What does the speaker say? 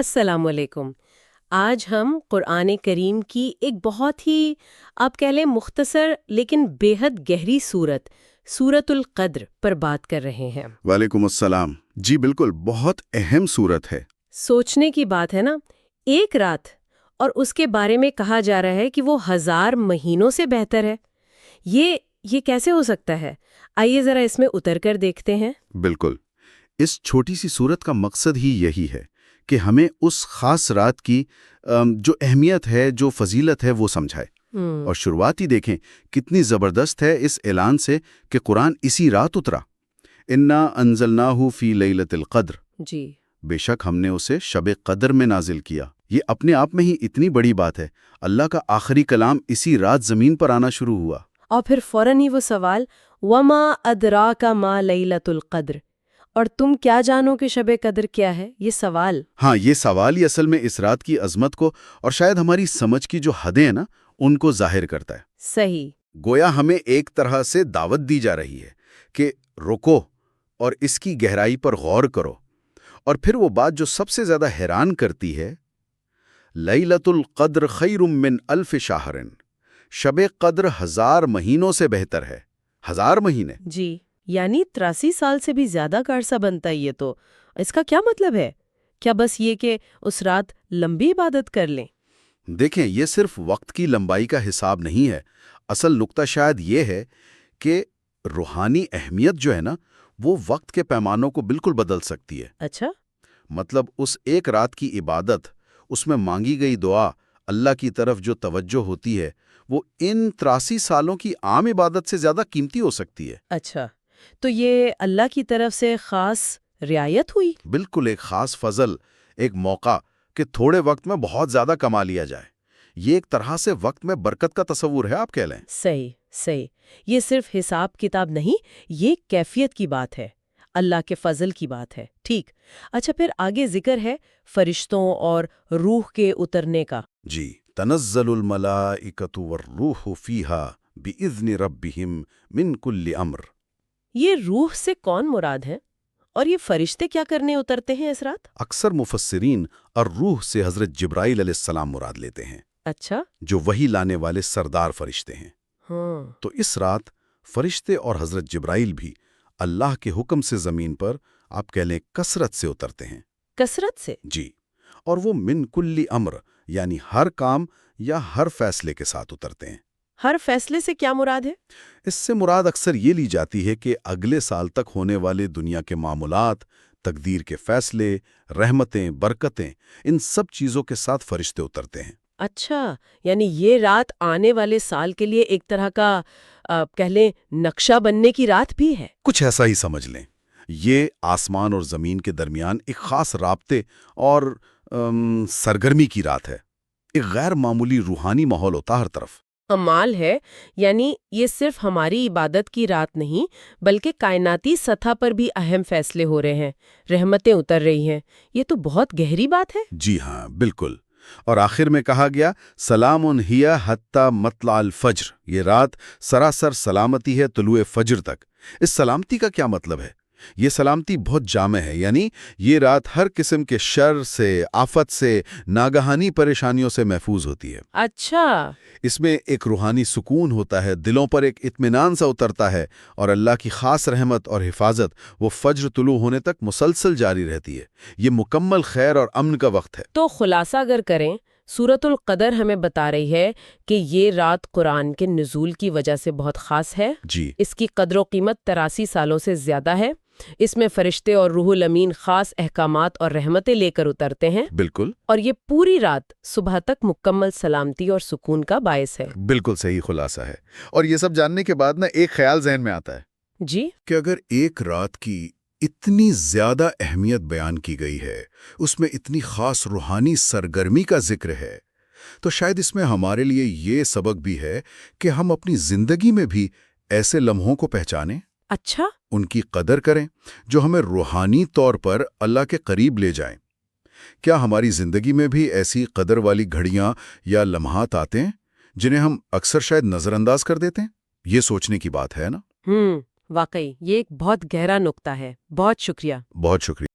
السلام علیکم۔ آج ہم قرآن کریم کی ایک بہت ہی آپ کہہ لیں مختصر لیکن بے حد گہری سورت القدر پر بات کر رہے ہیں۔ وعلیکم السلام۔ جی بالکل، بہت اہم صورت ہے۔ سوچنے کی بات ہے نا، ایک رات اور اس کے بارے میں کہا جا رہا ہے کہ وہ 1000 مہینوں سے بہتر ہے۔ یہ کیسے ہو سکتا ہے؟ آئیے ذرا اس میں اتر کر دیکھتے ہیں۔ بالکل، اس چھوٹی سی صورت کا مقصد ہی یہی ہے کہ ہمیں اس خاص رات کی جو اہمیت ہے، جو فضیلت ہے، وہ سمجھائے۔ اور شروعات ہی دیکھیں کتنی زبردست ہے اس اعلان سے کہ قرآن اسی رات اترا۔ انا انزلناہ فی لیلۃ القدر۔ جی، بے شک ہم نے اسے شب قدر میں نازل کیا۔ یہ اپنے آپ میں ہی اتنی بڑی بات ہے۔ اللہ کا آخری کلام اسی رات زمین پر آنا شروع ہوا۔ اور پھر فوراً ہی وہ سوال، وما ادراک ما لیلۃ القدر، اور تم کیا جانو کہ شب قدر کیا ہے؟ یہ سوال۔ ہاں، یہ سوال ہی اصل میں اس رات کی عظمت کو اور شاید ہماری سمجھ کی جو حدیں ہیں نا، ان کو ظاہر کرتا ہے۔ صحیح۔ گویا ہمیں ایک طرح سے دعوت دی جا رہی ہے کہ رکو اور اس کی گہرائی پر غور کرو۔ اور پھر وہ بات جو سب سے زیادہ حیران کرتی ہے، لیلۃ القدر خیر من الف شہر، شب قدر 1000 مہینوں سے بہتر ہے۔ 1000 مہینے؟ جی، یعنی 83 سال سے بھی زیادہ کا عرصہ بنتا ہے یہ تو۔ اس کا کیا مطلب ہے؟ کیا بس یہ کہ اس رات لمبی عبادت کر لیں؟ دیکھیں، یہ صرف وقت کی لمبائی کا حساب نہیں ہے۔ اصل نقطہ شاید یہ ہے کہ روحانی اہمیت جو ہے نا، وہ وقت کے پیمانوں کو بالکل بدل سکتی ہے۔ اچھا۔ مطلب اس ایک رات کی عبادت، اس میں مانگی گئی دعا، اللہ کی طرف جو توجہ ہوتی ہے، وہ ان 83 سالوں کی عام عبادت سے زیادہ قیمتی ہو سکتی ہے۔ اچھا، تو یہ اللہ کی طرف سے خاص رعایت ہوئی؟ بالکل، ایک خاص فضل، ایک موقع کہ تھوڑے وقت میں بہت زیادہ کما لیا جائے۔ یہ ایک طرح سے وقت میں برکت کا تصور ہے، آپ کہہ لیں۔ صحیح۔ یہ صرف حساب کتاب نہیں، یہ کیفیت کی بات ہے، اللہ کے فضل کی بات ہے۔ ٹھیک۔ اچھا، پھر آگے ذکر ہے فرشتوں اور روح کے اترنے کا۔ جی، تنزل الملائکۃ والروح فیہا بإذن ربہم من کل امر۔ یہ روح سے کون مراد ہے؟ اور یہ فرشتے کیا کرنے اترتے ہیں اس رات؟ اکثر مفسرین الروح سے حضرت جبرائیل علیہ السلام مراد لیتے ہیں، اچھا۔ جو وحی لانے والے سردار فرشتے ہیں۔ ہاں۔ تو اس رات فرشتے اور حضرت جبرائیل بھی اللہ کے حکم سے زمین پر، آپ کہہ لیں، کثرت سے اترتے ہیں۔ کثرت سے؟ جی، اور وہ من کل امر، یعنی ہر کام یا ہر فیصلے کے ساتھ اترتے ہیں۔ ہر فیصلے سے کیا مراد ہے؟ اس سے مراد اکثر یہ لی جاتی ہے کہ اگلے سال تک ہونے والے دنیا کے معاملات، تقدیر کے فیصلے، رحمتیں، برکتیں، ان سب چیزوں کے ساتھ فرشتے اترتے ہیں۔ اچھا، یعنی یہ رات آنے والے سال کے لیے ایک طرح کا کہہ لیں نقشہ بننے کی رات بھی ہے۔ کچھ ایسا ہی سمجھ لیں۔ یہ آسمان اور زمین کے درمیان ایک خاص رابطے اور سرگرمی کی رات ہے۔ ایک غیر معمولی روحانی ماحول ہوتا ہر طرف۔ کمال ہے، یعنی یہ صرف ہماری عبادت کی رات نہیں بلکہ کائناتی سطح پر بھی اہم فیصلے ہو رہے ہیں، رحمتیں اتر رہی ہیں۔ یہ تو بہت گہری بات ہے۔ جی ہاں، بالکل۔ اور آخر میں کہا گیا، سلام ہی حتی مطلع الفجر۔ یہ رات سراسر سلامتی ہے طلوع فجر تک۔ اس سلامتی کا کیا مطلب ہے؟ یہ سلامتی بہت جامع ہے، یعنی یہ رات ہر قسم کے شر سے، آفت سے، ناگہانی پریشانیوں سے محفوظ ہوتی ہے۔ اچھا۔ اس میں ایک روحانی سکون ہوتا ہے، دلوں پر ایک اطمینان سا اترتا ہے، اور اللہ کی خاص رحمت اور حفاظت وہ فجر طلوع ہونے تک مسلسل جاری رہتی ہے۔ یہ مکمل خیر اور امن کا وقت ہے۔ تو خلاصہ اگر کریں، سورۃ القدر ہمیں بتا رہی ہے کہ یہ رات قرآن کے نزول کی وجہ سے بہت خاص ہے۔ جی، اس کی قدر و قیمت 83 سالوں سے زیادہ ہے۔ اس میں فرشتے اور روح الامین خاص احکامات اور رحمتیں لے کر اترتے ہیں۔ بالکل۔ اور یہ پوری رات صبح تک مکمل سلامتی اور سکون کا باعث ہے۔ بالکل صحیح خلاصہ ہے۔ اور یہ سب جاننے کے بعد ایک خیال ذہن میں آتا ہے جی، کہ اگر ایک رات کی اتنی زیادہ اہمیت بیان کی گئی ہے، اس میں اتنی خاص روحانی سرگرمی کا ذکر ہے، تو شاید اس میں ہمارے لیے یہ سبق بھی ہے کہ ہم اپنی زندگی میں بھی ایسے لمحوں کو پہچانیں، اچھا، ان کی قدر کریں جو ہمیں روحانی طور پر اللہ کے قریب لے جائیں۔ کیا ہماری زندگی میں بھی ایسی قدر والی گھڑیاں یا لمحات آتے ہیں جنہیں ہم اکثر شاید نظر انداز کر دیتے ہیں؟ یہ سوچنے کی بات ہے نا؟ واقعی یہ ایک بہت گہرا نقطہ ہے۔ بہت شکریہ۔ بہت شکریہ۔